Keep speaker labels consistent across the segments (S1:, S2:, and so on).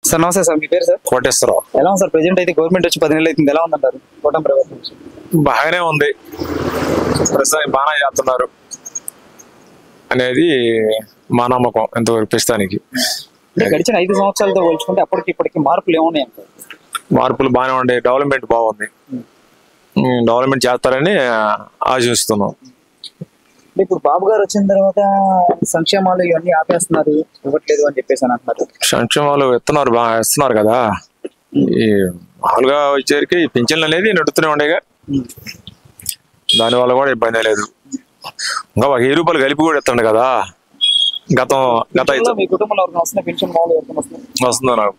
S1: Sir నమస్తే sir, మీ పేరు sir?
S2: Koteswararao.
S1: ఎలా ఉంది సార్ ప్రెజెంట్ అయితే గవర్నమెంట్ వచ్చి 10 నెలలు అవుతుంది, ఎలా ఉందంటారు కూటమి ప్రభుత్వం?
S2: బాగానే ఉంది, ప్రస్తుతానికి బాగానే చేస్తున్నారు అనేది మా నమ్మకం ఎంతవరకు ప్రస్తుతానికి.
S1: గడిచిన 5 సంవత్సరాలతో పోల్చుకుంటే అప్పటికి ఇప్పటికి మార్పులు ఏమున్నాయి అంటారు?
S2: మార్పులు బాగానే ఉండే, డెవలప్మెంట్ బాగుంది, డెవలప్మెంట్ చేస్తారని ఆశిస్తున్నాం.
S1: ఇప్పుడు బాబు గారు వచ్చిన తర్వాత సంక్షేమాలు ఇవన్నీ ఆపేస్తున్నారు, ఇవ్వట్లేదు అని చెప్పేసి అని అంటున్నారు.
S2: సంక్షేమాలు ఇస్తున్నారు, బాగా ఇస్తున్నారు కదా. ఈ మామూలుగా వచ్చేసరికి పింఛన్లు అనేది నడుస్తూనే ఉండేగా, దానివల్ల కూడా ఇబ్బంది లేదు. ఇంకా 1000 రూపాయలు కలిపి కూడా ఇస్తుండే కదా. గత
S1: మీ కుటుంబంలో వస్తున్న పెన్షన్
S2: వస్తుందా? నాకు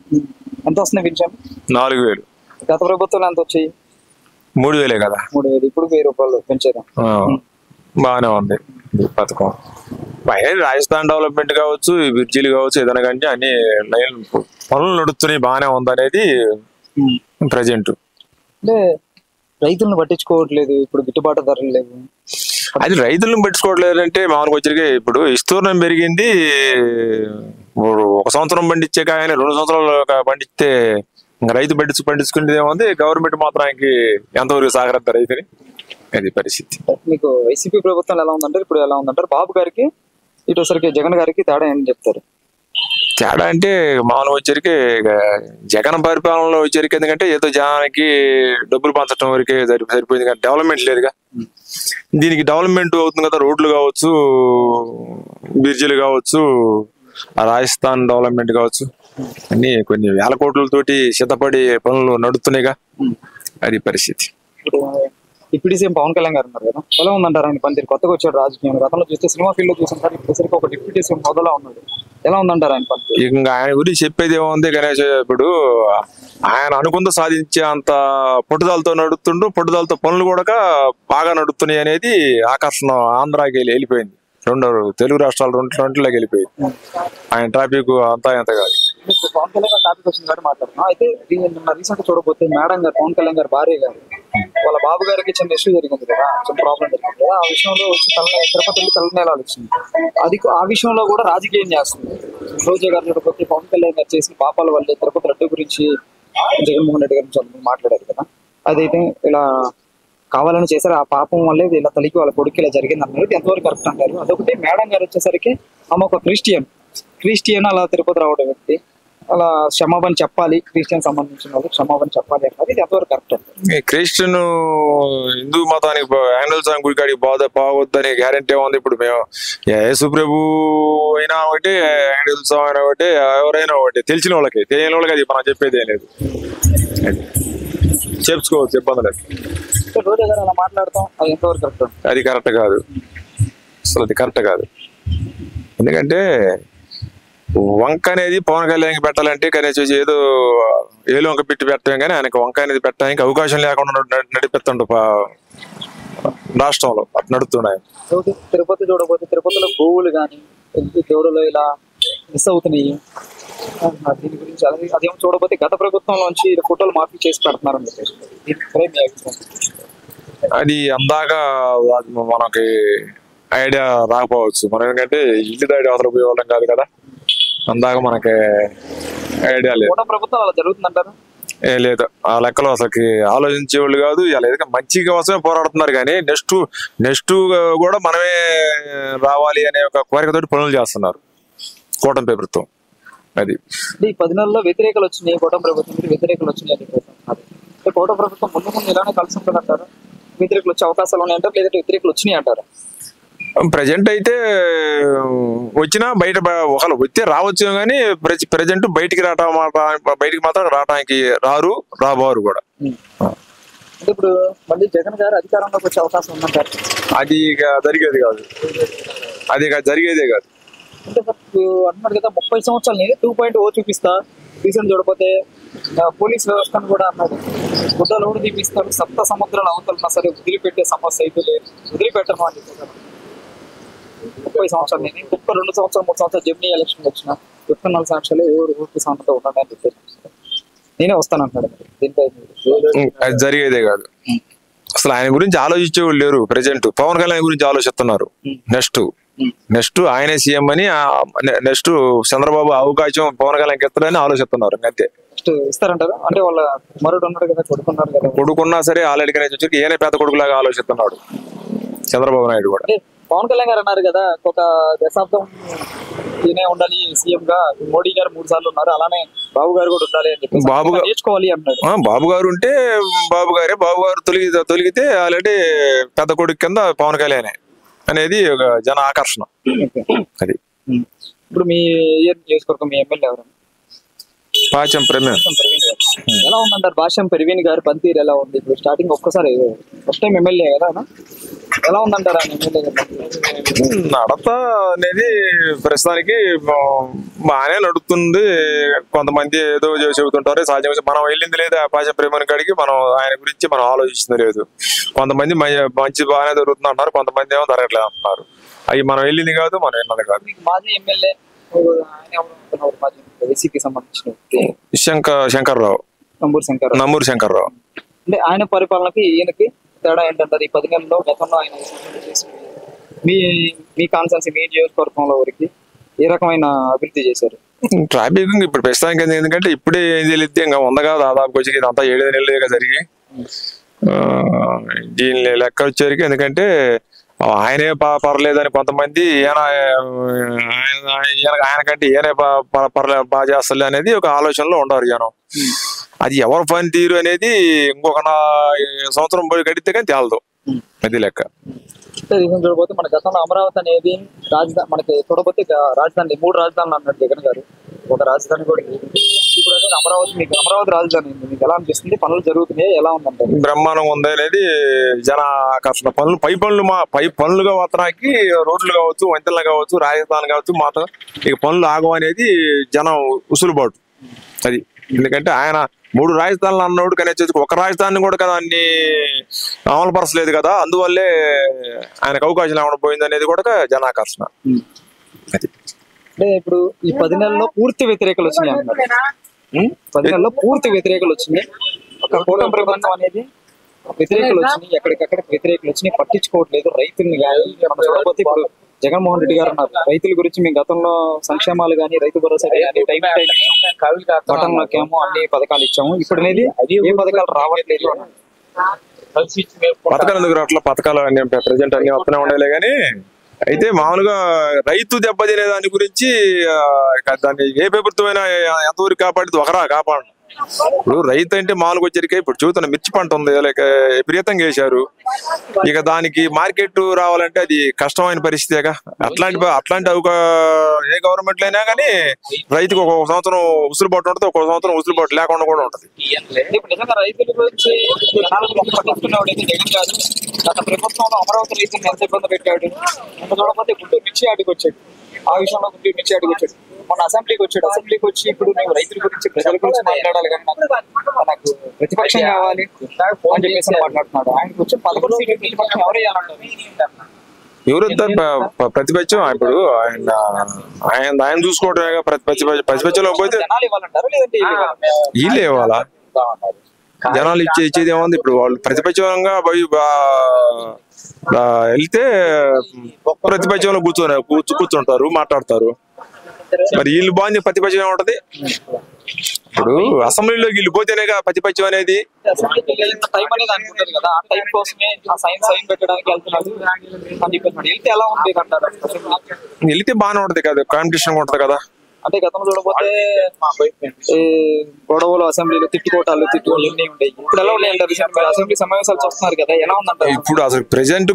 S1: ఎంత వస్తుంది పెన్షన్?
S2: 4000.
S1: గత ప్రభుత్వంలో ఎంత వచ్చాయి?
S2: 3000 కదా.
S1: 3000. ఇప్పుడు 1000 రూపాయలు పెంచారు.
S2: బాగానే ఉంది పథకం. రాజస్థాన్ డెవలప్మెంట్ కావచ్చు, బ్రిడ్జిలు కావచ్చు, ఏదైనా కానీ అన్ని లైన్ పనులు నడుస్తున్నాయి, బాగానే ఉంది అనేది ప్రజెంట్.
S1: అంటే రైతులను పట్టించుకోవట్లేదు, ఇప్పుడు గిట్టుబాటు ధరలు లేవు.
S2: అది రైతులను పట్టించుకోవట్లేదు అంటే మామూలుగా వచ్చరికి ఇప్పుడు విస్తీర్ణం పెరిగింది. 1 సంవత్సరం పండించే కానీ 2 సంవత్సరాలు పండిస్తే ఇంకా రైతు పండించుకునేది ఏముంది. గవర్నమెంట్ మాత్రానికి ఎంతవరకు సహకరిస్తారు రైతుని, అది పరిస్థితి.
S1: మీకు వైసీపీ ప్రభుత్వం ఎలా ఉందంటారు, ఇప్పుడు ఎలా ఉందంటారు? బాబు గారికి ఇటుసరికి జగన్ గారికి తేడా ఏం చెప్తారు?
S2: తేడా అంటే మామూలుగా వచ్చరికి జగన్ పరిపాలనలో వచ్చరికి ఎందుకంటే ఏదో జనానికి డబ్బులు పంచడం వరకే సరిపోయింది కానీ డెవలప్మెంట్ లేదుగా. దీనికి డెవలప్మెంట్ అవుతుంది కదా, రోడ్లు కావచ్చు, బ్రిడ్జిలు కావచ్చు, రాజస్థాన్ డెవలప్మెంట్ కావచ్చు, అన్ని కొన్ని వేల కోట్లతోటి సిద్ధపడి పనులు నడుస్తున్నాయిగా, అది పరిస్థితి.
S1: ఇప్పుడు సీఎం పవన్ కళ్యాణ్ గారు ఉన్నారు కదా, ఎలా ఉందంటారు ఆయన పనితీరు? కొత్తగా వచ్చాడు రాజకీయం, గతంలో చూస్తే సినిమా ఫీల్డ్ లో చూసారు, ఇప్పుడు ఒక డిప్యూటీ సీఎం హోదాలో ఉన్నాడు, ఎలా ఉందంటారు ఆయన పనితీరు?
S2: ఇంకా ఆయన గురించి చెప్పేది ఏముంది గణేష్, ఇప్పుడు ఆయన అనుకుందా సాధించే అంత పట్టుదలతో నడుతుండు, పట్టుదలతో పనులు కూడా బాగా నడుస్తున్నాయి అనేది ఆకర్షణ ఆంధ్రాకి వెళ్ళిపోయింది. 2 తెలుగు రాష్ట్రాలు 2 వెళ్ళిపోయింది. ఆయన ట్రాఫిక్ అంతా ఎంత కాదు.
S1: పవన్ కళ్యాణ్ గారు టాపిక్ వచ్చింది కాబట్టి మాట్లాడుతున్నాం. అయితే రీసెంట్ చూడకపోతే మేడం గారు, పవన్ కళ్యాణ్ గారు భార్య గారు, వాళ్ళ బాబు గారికి చిన్న ఇష్యూ జరిగింది కదా, చిన్న ప్రాబ్లం జరిగింది కదా, ఆ విషయంలో వచ్చి తిరుపతి వెళ్ళి తలనేలాలు వచ్చింది. ఆ విషయంలో కూడా రాజకీయం చేస్తుంది. రోజా గారు చూడకపోతే పవన్ కళ్యాణ్ గారు చేసిన పాపాల వల్లే తిరుపతి లడ్డు గురించి జగన్మోహన్ రెడ్డి గారు మాట్లాడారు కదా, అదైతే ఇలా కావాలని చేశారు, ఆ పాపం వల్లే ఇలా తల్లికి వాళ్ళ కొడుకు ఇలా జరిగింది అన్నారు. ఎంతవరకు కరెక్ట్ అంటారు? అదొకటి. మేడం గారు వచ్చేసరికి ఆమె ఒక క్రిస్టియన్ అలా తిరుపతి రావడం వ్యక్తి, అలా క్షమాపణ చెప్పాలి, క్రిస్టియన్ సంబంధించిన వాళ్ళు క్షమాపణ చెప్పాలి అన్నది ఇది ఎంతవరకు కరెక్ట్ అంటారు?
S2: క్రిస్టియన్ హిందూ మతానికి ఆంజనేయ స్వామి గుడికాడికి బాగొద్దని గ్యారెంటీ ఏముంది? ఇప్పుడు మేము యేసు ప్రభు అయినా ఒకటి, ఆంజనేయ స్వామి అయినా ఒకటి, ఎవరైనా ఒకటి, తెలిసిన వాళ్ళకి, తెలియని వాళ్ళకి అది మనం చెప్పేది ఏం లేదు, చెప్పుకోవచ్చు, ఇబ్బంది లేదు.
S1: రోజా గారు అలా మాట్లాడతాం, అది ఎంతవరకు కరెక్ట్?
S2: అది కరెక్ట్ కాదు, అసలు అది కరెక్ట్ కాదు. ఎందుకంటే వంక అనేది పవన్ కళ్యాణ్కి పెట్టాలంటే కనీసం ఏదో ఏలు వంక పెట్టి పెట్టాం కానీ ఆయనకు వంక అనేది పెట్టడానికి అవకాశం లేకుండా నడిపిస్తుండ రాష్ట్రంలో అటు నడుస్తున్నాయి.
S1: తిరుపతి చూడకపోతే తిరుపతిలో గోవులు కానీ దేవుడులో ఇలా మిస్ అవుతున్నాయి, దీని గురించి అదేమో చూడకపోతే గత ప్రభుత్వంలోంచి ఫోటోలు మాఫీ చేసి పెడుతున్నారు.
S2: అది అందాక మనకి ఐడియా రాకపోవచ్చు, మనం ఎందుకంటే ఇల్లు దాడి అవతల పోయే వాళ్ళం కాదు కదా, అందాక మనకి ఐడియా లేదు.
S1: ప్రభుత్వం అలా జరుగుతుందంటారు?
S2: లేదు, ఆ లెక్కలో అసలుకి ఆలోచించే వాళ్ళు కాదు. ఇలా మంచి కోసమే పోరాడుతున్నారు కానీ నెక్స్ట్ కూడా మనమే రావాలి అనే ఒక కోరికతోటి పనులు చేస్తున్నారు కూటమి ప్రభుత్వం. అది
S1: 10 నెలల్లో వ్యతిరేకలు వచ్చినాయి, కూటమి ప్రభుత్వం వ్యతిరేకలు వచ్చినాయి అని చెప్పేసి. కూటమి ప్రభుత్వం ముందు ఇలానే కలిసి ఉంటుందంటారు? వ్యతిరేకలు వచ్చే అవకాశాలు ఉన్నాయంటారు, లేదంటే వ్యతిరేకలు వచ్చినాయి అంటారు?
S2: ప్రజెంట్ అయితే వచ్చినా బయట ఒకళ్ళు వస్తే రావచ్చు కానీ ప్రజెంట్ బయటికి మాత్రం రావడానికి రాబోరు కూడా.
S1: ఇప్పుడు మళ్ళీ జగన్ గారు అధికారంలోకి వచ్చే అవకాశం ఉందంటారు?
S2: అది ఇక జరిగేది కాదు, అది ఇక జరిగేదే కాదు.
S1: అంటే అంటున్నారు కదా 30 సంవత్సరాలని 2.0 చూపిస్తా, రీసెంట్ చూడకపోతే పోలీస్ వ్యవస్థను కూడా అన్నారు, గుడ్డలు కూడా తీపిస్తారు, 7 సముద్రాల అవతలున్నా సరే వదిలిపెట్టే సమస్య అయితే లేదు, వదిలిపెట్టను అని చెప్పారు. 30 సంవత్సరాలు 2 సంవత్సరాలు 3 సంవత్సరాలు జమినీ ఎలక్షన్ వచ్చిన 4 సంవత్సరాలు ఓటు సాంతంతో ఉండండి అని చెప్పేసి నేనే వస్తాను అంటాడు. దీనిపై
S2: అది జరిగేదే కాదు. అసలు ఆయన గురించి ఆలోచించే వాళ్ళు లేరు. ప్రెజెంట్ పవన్ కళ్యాణ్ గురించి ఆలోచిస్తున్నారు. నెక్స్ట్ నెక్స్ట్ ఆయనే సీఎం అని నెక్స్ట్ చంద్రబాబు అవకాశం పవన్ కళ్యాణ్ ఇస్తారని ఆలోచిస్తున్నారు అంతే.
S1: ఇస్తారంటారు అంటే వాళ్ళ మరుడు ఉన్నాడు కదా, కొడుకున్నాడు కదా,
S2: కొడుకున్నా సరే ఆల్రెడీ వచ్చి ఈయనే పెద్ద కొడుకులాగా ఆలోచిస్తున్నాడు చంద్రబాబు నాయుడు కూడా.
S1: పవన్ కళ్యాణ్ గారు అన్నారు కదా ఒక దశాబ్దం ఈయనే ఉండాలి సీఎం గా, మోడీ గారు 3 సార్లు ఉన్నారు, అలానే బాబు గారు కూడా ఉండాలి అని చెప్పి బాబు నేర్చుకోవాలి అన్నారు.
S2: బాబు గారు ఉంటే బాబు గారు తొలిగితే ఆల్రెడీ పెద్ద కొడుకు కింద పవన్ కళ్యాణ్ అనేది ఒక జన ఆకర్షణ. అది
S1: ఇప్పుడు మీ నియోజకవర్గం మీ ఎమ్మెల్యే ఎవరు?
S2: పాచం ప్రవీణ్
S1: గారు. ఎలా ఉందంటారు భాష్యం ప్రవీణ్ గారు పనితీరు ఎలా ఉంది? ఇప్పుడు స్టార్టింగ్ ఒక్కసారి ఫస్ట్ టైం ఎమ్మెల్యే కదా, ఎలా ఉందంటారు ఆయన ఎమ్మెల్యే గారు
S2: నడత అనేది? ప్రస్తుతానికి బాగానే నడుస్తుంది. కొంతమంది ఏదో చెబుతుంటారు, సహజంగా మనం వెళ్ళింది లేదు పాచం ప్రవీణ్ గారికి, మనం ఆయన గురించి మనం ఆలోచిస్తుంది లేదు. కొంతమంది మంచి బాగానే జరుగుతుంది అంటున్నారు, కొంతమంది ఏమో జరగట్లేదు అంటున్నారు. అవి మనం వెళ్ళింది కాదు, మనం వెళ్ళినది కాదు.
S1: మాజీ ఎమ్మెల్యే వైసీపీకి సంబంధించిన
S2: శంకర్రావు, నంబూరు శంకర్రావు.
S1: అంటే ఆయన పరిపాలనకి ఈయనకి తేడా ఏంటంటారు? ఈ 10 నెలల్లో గతంలో ఆయన మీ కాన్సెన్సీ మీ నియోజకవర్గంలో వరకు ఏ రకమైన అభివృద్ధి చేశారు?
S2: ట్రాఫిక్ ఇప్పుడు ప్రస్తుతానికి ఎందుకంటే ఇప్పుడే ఏం తెలియదు, ఇంకా ఉందగా దాదాపు వచ్చి ఇదంతా 7 నెలలుగా జరిగి దీని లెక్క వచ్చేసరికి, ఎందుకంటే ఆయనే పర్లేదని కొంతమంది ఆయనకంటే ఈయనే పర్లేదు బాగా చేస్తలే అనేది ఒక ఆలోచనలో ఉండరు జనం. అది ఎవరి పని తీరు అనేది ఇంకొక సంవత్సరం గడితే కానీ తేలదు. అది లెక్క.
S1: చూడబోతే మన గతంలో అమరావతి అనేది రాజధాని, మనకి చూడబోతే రాజధాని 3 రాజధానులు అన్నాడు జగన్ గారు, ఒక రాజధాని కూడా ఇప్పుడు అనేది అమరావతి. మీకు అమరావతి రాజధాని మీకు ఎలా అనిపిస్తుంది? పనులు జరుగుతున్నాయి, ఎలా ఉందంటే?
S2: బ్రహ్మాండంగా ఉంది అనేది జన ఆకర్షణ. పై పనులుగా మాత్రానికి రోడ్లు కావచ్చు, వంతెనలు కావచ్చు, రాజధాని కావచ్చు, మాత్రం ఇక పనులు ఆగం అనేది జనం ఉసులుబాటు. అది ఎందుకంటే ఆయన 3 రాజధానులు అన్నోడు కానీ ఒక రాజధాని కూడా కదా అన్ని అమలుపరచలేదు కదా, అందువల్లే ఆయనకు అవకాశం లేకుండా పోయింది అనేది కూడా జనాకర్షణ. అది
S1: అంటే ఇప్పుడు ఈ 10 నెలల్లో పూర్తి వ్యతిరేకలు వచ్చినాయి అన్నారు. 10 నెలల్లో పూర్తి వ్యతిరేకలు వచ్చినాయి. ఒక కూటమి ప్రభుత్వం అనేది వ్యతిరేకలు వచ్చినాయి, ఎక్కడికక్కడ వ్యతిరేకలు వచ్చినాయి, పట్టించుకోవట్లేదు రైతుల్ని. మనం చూడకపోతే ఇప్పుడు జగన్మోహన్ రెడ్డి గారు అన్నారు రైతుల గురించి మేము గతంలో సంక్షేమాలు కానీ, రైతు భరోసా కానీ, బటన్లకేమో అన్ని పథకాలు ఇచ్చాము, ఇప్పుడు అనేది ఏ పథకాలు రావట్లేదు.
S2: పథకాలు ఎందుకు రావట్లేదు? పథకాలు అన్ని ప్రజెంట్ అన్ని వస్తూనే ఉండేలే కానీ, అయితే మామూలుగా రైతు దెబ్బతినే దాని గురించి దాన్ని ఏ ప్రభుత్వం అయినా ఎంతవరకు కాపాడుతుంది? కాపాడు. ఇప్పుడు రైతు అంటే మామూలుగా వచ్చరికి ఇప్పుడు చూస్తున్న మిర్చి పంట ఉంది, లేక విపరీతంగా వేశారు. ఇక దానికి మార్కెట్ రావాలంటే అది కష్టమైన పరిస్థితిగా. అట్లాంటి ఏ గవర్నమెంట్ అయినా కానీ రైతుకు ఒక సంవత్సరం ఉసులుబాటు ఉంటుంది, ఒక సంవత్సరం ఉసులుబాటు లేకుండా కూడా ఉంటుంది.
S1: రైతుల గురించి గత ప్రభుత్వంలో అమరావతి రైతులను ఎంత ఇబ్బంది పెట్టాడు. చూడకపోతే గుంటూరు మిర్చి ఆటికి వచ్చాడు, ఆ విషయంలో గుంటూరు మిర్చి ఆటికి వచ్చాడు. మన అసెంబ్లీకి వచ్చి ఇప్పుడు మేము రైతుల గురించి, ప్రజల గురించి మాట్లాడాలి కానీ నాకు ప్రతిపక్షం కావాలి అని చెప్పేసి మాట్లాడుతున్నాడు. ఆయనకు వచ్చి 11 సీట్లు ప్రతిపక్షం ఎవరు వేయాలంటారు?
S2: ఎవరంతా ప్రతిపక్షం? ఇప్పుడు ఆయన చూసుకోవటమే ప్రతిపక్షంలో పోతే వీళ్ళే ఇవ్వాలా? జనాలు ఇచ్చేది ఏముంది? ఇప్పుడు వాళ్ళు ప్రతిపక్షంగా వెళ్తే ప్రతిపక్షంలో కూర్చుంటారు, మాట్లాడతారు. మరి వీళ్ళు బాగుంది, ప్రతిపక్షం ఏముంటది? ఇప్పుడు అసెంబ్లీలోకి వీళ్ళు పోతేనే ప్రతిపక్షం అనేది.
S1: టైం అనేది అనుకుంటారు కదా, ఆ టైం కోసమే సైన్ పెట్టడానికి వెళ్తున్నారు అని చెప్పేసి వెళ్తే ఎలా ఉంటుంది అంటారు?
S2: వెళ్తే బాగానే ఉంటది కదా, కాంపిటీషన్ ఉంటది కదా.
S1: అంటే గతంలో చూడకపోతే గొడవలు, అసెంబ్లీలో తిట్టుకోవటాలు ఇవన్నీ ఉండేవి. ఇప్పుడు ఎలా ఉన్నాయంటారు? అసెంబ్లీ సమావేశాలు చూస్తున్నారు కదా, ఎలా ఉందంటారు?
S2: ఇప్పుడు అసలు ప్రెసెంట్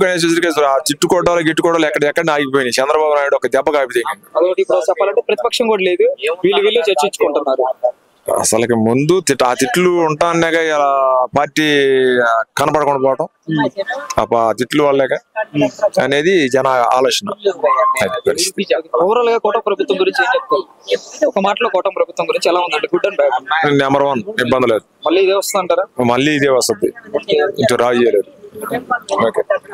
S2: చిట్టుకోవటాలు గిట్టుకోవడాలు ఎక్కడ ఆగిపోయినాయి. చంద్రబాబు నాయుడు ఒక దెబ్బ కాపితే
S1: అదొకటి. ఇప్పుడు చెప్పాలంటే ప్రతిపక్షం కూడా లేదు, వీళ్ళు చర్చించుకుంటున్నారు.
S2: అసలుకి ముందు ఆ తిట్లు ఉంటాన్నాక ఇలా పార్టీ కనపడకుండా పోవటం, ఆ తిట్లు వాళ్ళక అనేది జన ఆలోచన.
S1: ఓవరాల్ గా కూటమి ప్రభుత్వం గురించి ఏం చెప్తారు? ఒక మాటలో కూటమి ప్రభుత్వం గురించి ఎలా ఉందంటే గుడ్ అండ్ బ్యాడ్?
S2: నెంబర్ 1 ఇబ్బంది లేదు.
S1: మళ్ళీ ఇదే వస్తుంది అంటారా?
S2: మళ్ళీ ఇదే వస్తుంది, ఇటు రాజు చేయలేదు. ఓకే.